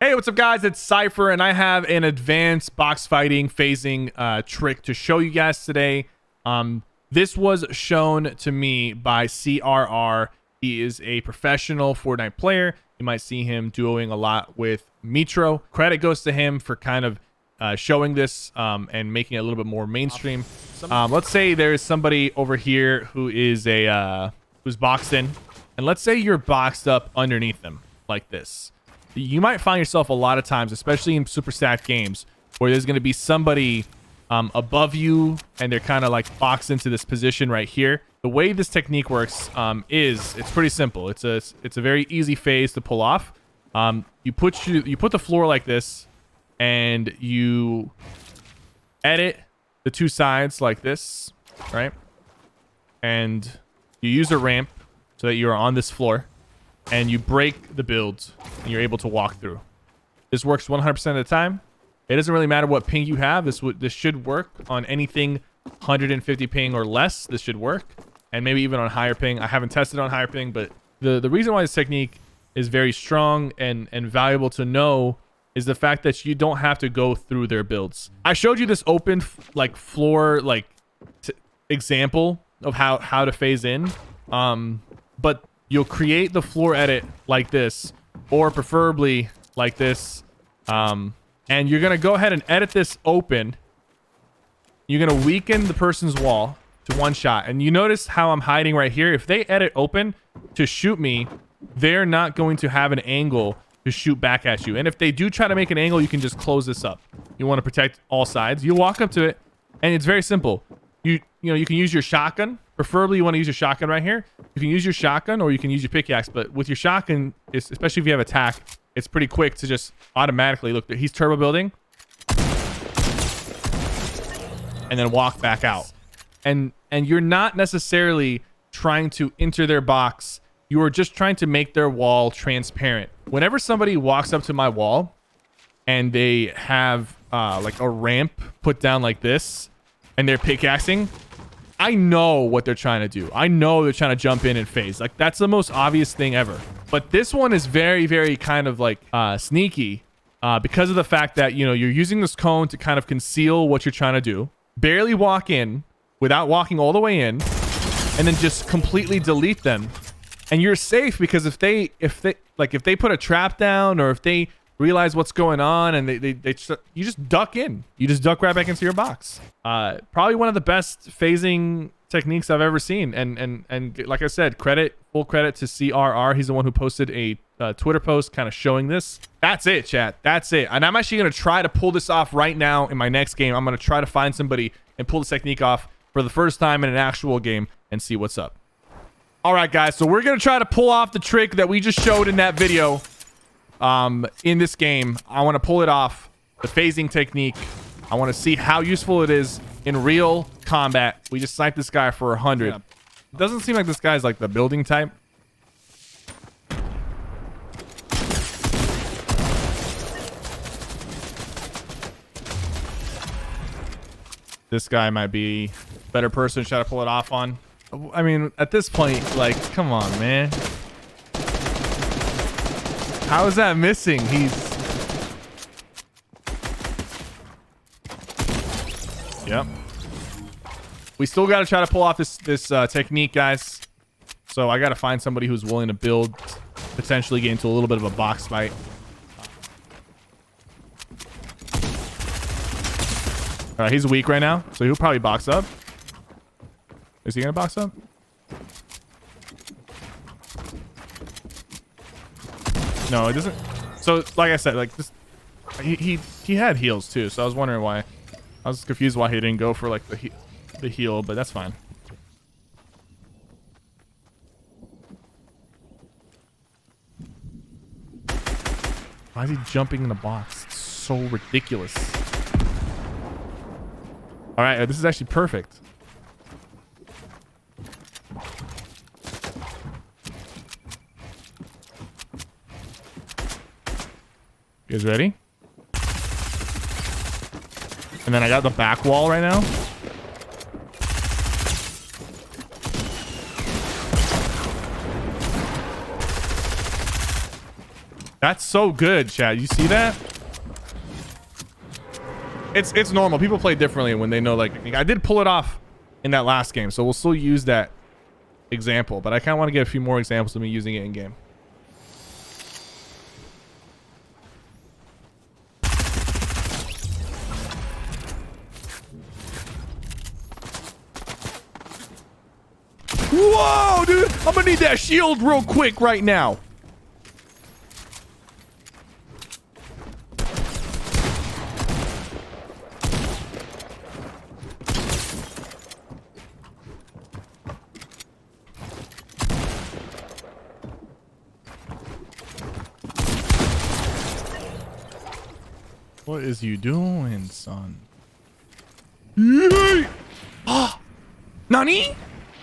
Hey, what's up, guys? It's Cypher, and I have an advanced box fighting phasing trick to show you guys today. This was shown to me by CRR. He is a professional Fortnite player. You might see him duoing a lot with Mitro. Credit goes to him for kind of showing this and making it a little bit more mainstream. Let's say there's somebody over here who is who's boxed in, and let's say you're boxed up underneath them like this. You might find yourself a lot of times, especially in super stacked games, where there's going to be somebody above you and they're kind of like boxed into this position right here. The way this technique works is it's pretty simple. It's a very easy phase to pull off. You put the floor like this, and you edit the two sides like this, right? And you use a ramp so that you're on this floor, and you break the builds and you're able to walk through. This works 100% of the time. It doesn't really matter what ping you have. This should work on anything 150 ping or less. This should work, and maybe even on higher ping. I haven't tested on higher ping, but the reason why this technique is very strong and valuable to know is the fact that you don't have to go through their builds. I showed you this open floor example of how to phase in, but you'll create the floor edit like this, or preferably like this, and you're gonna go ahead and edit this open. You're gonna weaken the person's wall to one shot, and you notice how I'm hiding right here. If they edit open to shoot me, they're not going to have an angle to shoot back at you. And if they do try to make an angle, you can just close this up. You want to protect all sides. You walk up to it, and it's very simple. You can use your shotgun. Preferably you want to use your shotgun right here. You can use your shotgun, or you can use your pickaxe, but with your shotgun, especially if you have attack, it's pretty quick to just automatically look. He's turbo building and then walk back out, and you're not necessarily trying to enter their box. You are just trying to make their wall transparent. Whenever somebody walks up to my wall and they have like a ramp put down like this and they're pickaxing, I know what they're trying to do. I know they're trying to jump in and phase. Like, that's the most obvious thing ever. But this one is very, very kind of like sneaky because of the fact that, you're using this cone to kind of conceal what you're trying to do. Barely walk in without walking all the way in, and then just completely delete them. And you're safe, because if they put a trap down, or if they realize what's going on, and you just duck in. You just duck right back into your box. Probably one of the best phasing techniques I've ever seen. And like I said, full credit to CRR. He's the one who posted a Twitter post kind of showing this. That's it, chat. That's it. And I'm actually going to try to pull this off right now in my next game. I'm going to try to find somebody and pull this technique off for the first time in an actual game and see what's up. All right, guys. So we're going to try to pull off the trick that we just showed in that video. In this game, I want to pull it off, the phasing technique. I want to see how useful it is in real combat. We just sniped this guy for 100. Yeah. It doesn't seem like this guy's like the building type. This guy might be a better person to try to pull it off on. I mean, at this point, like, come on, man. How is that missing? Yep. We still got to try to pull off this technique, guys. So I got to find somebody who's willing to build, potentially get into a little bit of a box fight. All right, he's weak right now, so he'll probably box up. Is he gonna box up? No, it doesn't. So, like I said, like this, he had heals too. So I was wondering why. I was confused why he didn't go for like the heal, but that's fine. Why is he jumping in the box? It's so ridiculous. All right, this is actually perfect. You guys ready? And then I got the back wall right now. That's so good, Chad. You see that? It's normal. People play differently when they know, like, I did pull it off in that last game, so we'll still use that example, but I kind of want to get a few more examples of me using it in game. Whoa, dude! I'm gonna need that shield real quick right now. What is you doing, son? Ah, Nani?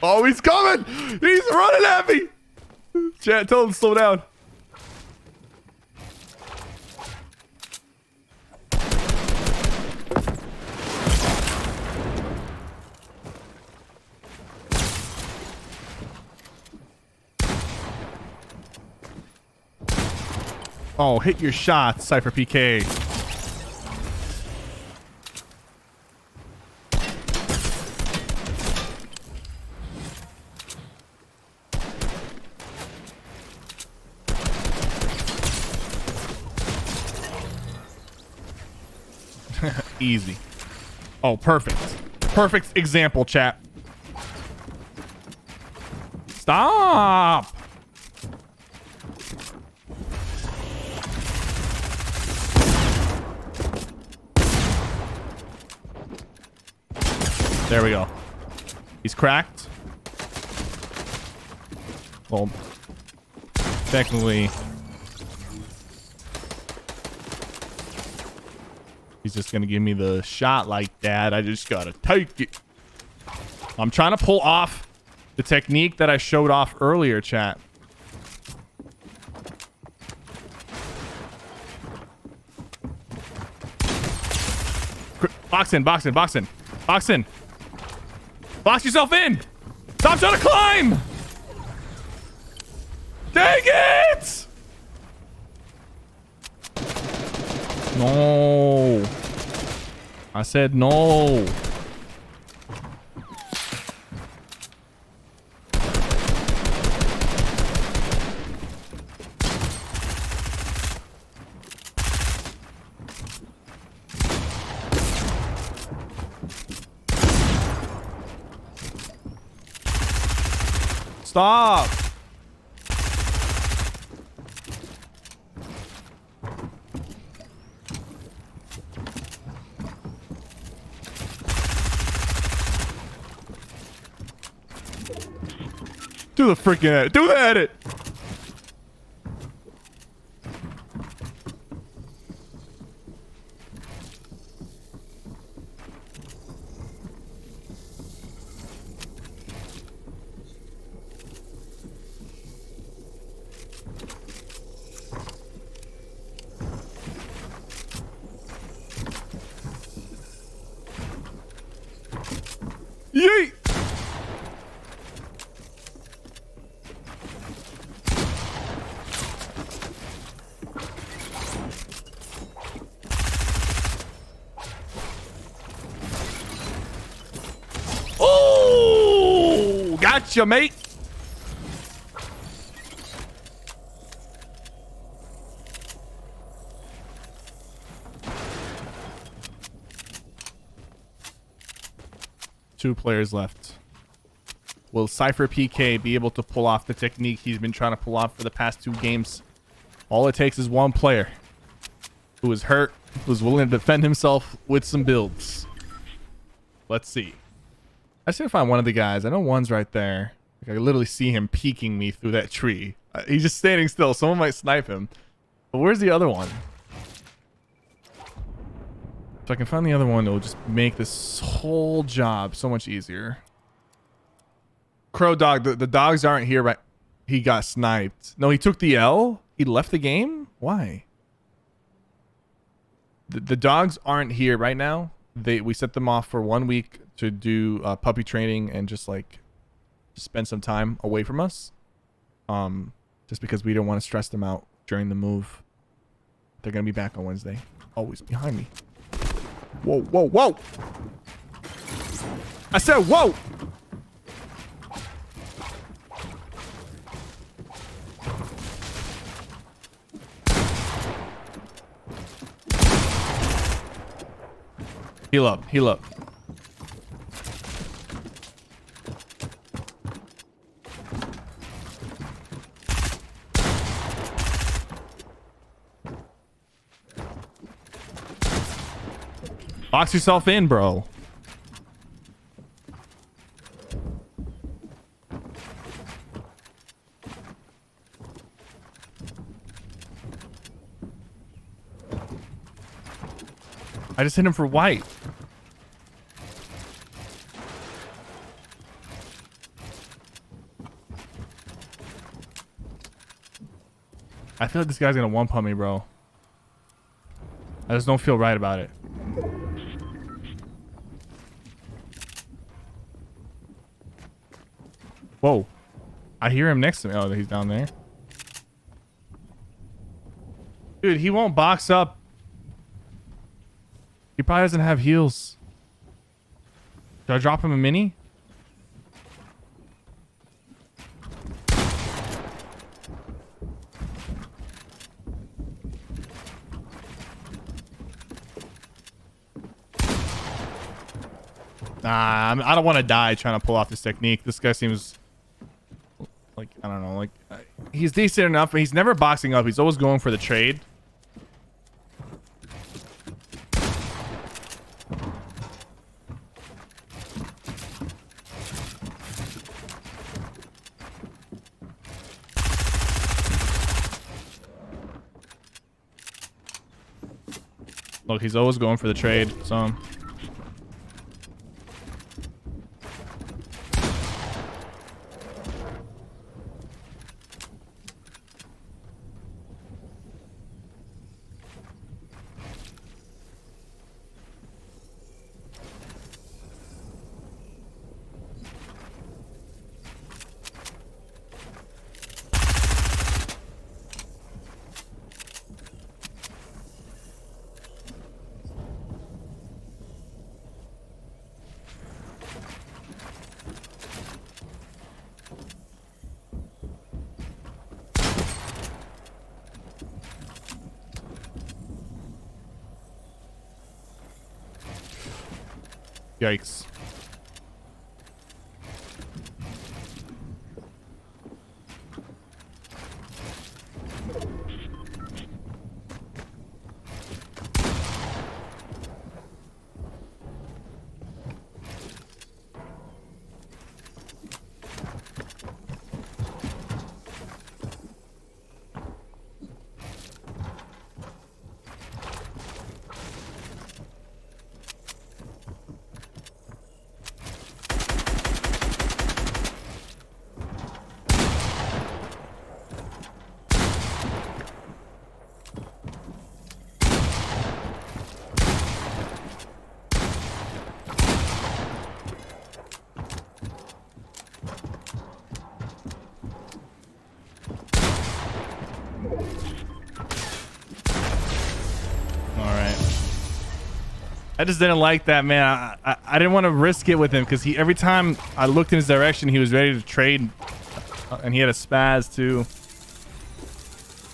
Oh, he's coming! He's running at me! Chat, tell him to slow down. Oh, hit your shots, SypherPK. Easy. Oh, perfect. Perfect example, chat. Stop. There we go. He's cracked. Well, technically, he's just gonna give me the shot like that. I just gotta take it. I'm trying to pull off the technique that I showed off earlier, chat. Box in, box in, box in, box in. Box yourself in. Stop trying to climb. Dang it! No. I said no. Stop. Do the freaking edit. Do the edit. Yeet. Oh, gotcha, mate. Two players left. Will SypherPK be able to pull off the technique he's been trying to pull off for the past 2 games? All it takes is one player who is hurt, who's willing to defend himself with some builds. Let's see. I just gotta find one of the guys. I know one's right there. Like, I literally see him peeking me through that tree. He's just standing still. Someone might snipe him. But where's the other one? If I can find the other one, it'll just make this whole job so much easier. Crow Dog, the dogs aren't here, right? He got sniped. No, he took the L? He left the game? Why? The dogs aren't here right now. We set them off for 1 week to do puppy training and just spend some time away from us. Just because we don't want to stress them out during the move. They're gonna be back on Wednesday. Always behind me. Whoa, whoa, whoa! I said whoa! Heal up, heal up. Box yourself in, bro. I just hit him for white. I feel like this guy's gonna one-pump me, bro. I just don't feel right about it. Whoa. I hear him next to me. Oh, he's down there. Dude, he won't box up. He probably doesn't have heals. Should I drop him a mini? Nah, I don't want to die trying to pull off this technique. This guy seems like, I don't know, like he's decent enough, but he's never boxing up. He's always going for the trade. Look, he's always going for the trade, so... Yikes. I just didn't like that, man. I didn't want to risk it with him because every time I looked in his direction, he was ready to trade, and he had a spaz too.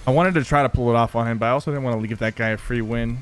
I wanted to try to pull it off on him, but I also didn't want to give that guy a free win.